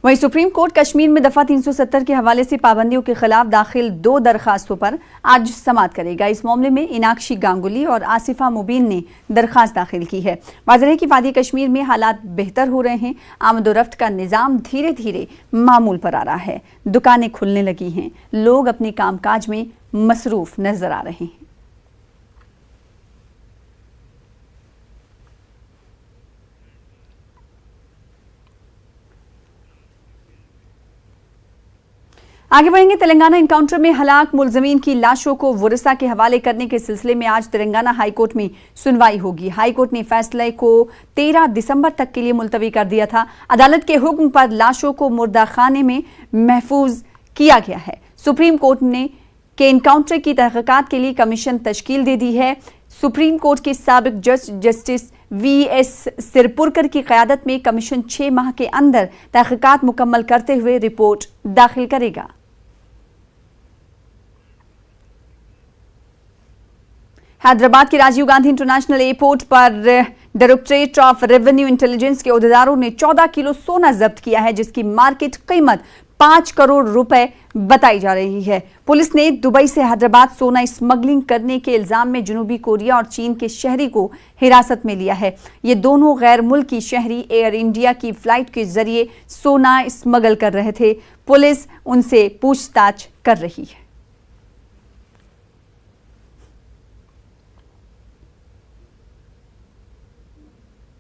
वहीं supreme court Kashmir में दफा 370 के हवाले से पाबंदियों के खिलाफ दाखिल 2 दरखास्तों पर आज समाअत करेगा। इस मामले में इनाक्षी गांगुली और आसिफा मुबीन ने दरखास्त दाखिल की है। वाज़ेह है कि वादी कश्मीर में हालात बेहतर हो रहे हैं। आमदोरफ्त का निज़ाम धीरे धीरे मामूल पर आ रहा है। दुकानें खुलने लगी हैं। लोग अपने कामकाज में मसरूफ नजर आ रहे हैं। आगे बढ़ेंगे। तेलंगाना एनकाउंटर में हलाक मुलजमीन की लाशों को वरिसा के हवाले करने के सिलसिले में आज तेलंगाना हाईकोर्ट में सुनवाई होगी। हाईकोर्ट ने फैसले को 13 दिसंबर तक के लिए मुलतवी कर दिया था। अदालत के हुक्म पर लाशों को मुर्दा खाने में महफूज किया गया है। सुप्रीम कोर्ट ने के एनकाउंटर की तहकीकात के लिए कमीशन तश्कील दे दी है। सुप्रीम कोर्ट के साबिक जज जस्टिस VS सिरपुरकर की क़यादत में कमीशन 6 माह के अंदर तहकीकात मुकम्मल करते हुए रिपोर्ट दाखिल करेगा। हैदराबाद के राजीव गांधी इंटरनेशनल एयरपोर्ट पर डायरेक्टरेट ऑफ रेवेन्यू इंटेलिजेंस के अहदेदारों ने 14 किलो सोना जब्त किया है, जिसकी मार्केट कीमत 5 करोड़ रुपए बताई जा रही है। पुलिस ने दुबई से हैदराबाद सोना स्मगलिंग करने के इल्जाम में जनूबी कोरिया और चीन के शहरी को हिरासत में लिया है। ये दोनों गैर मुल्की शहरी एयर इंडिया की फ्लाइट के जरिए सोना स्मगल कर रहे थे। पुलिस उनसे पूछताछ कर रही है।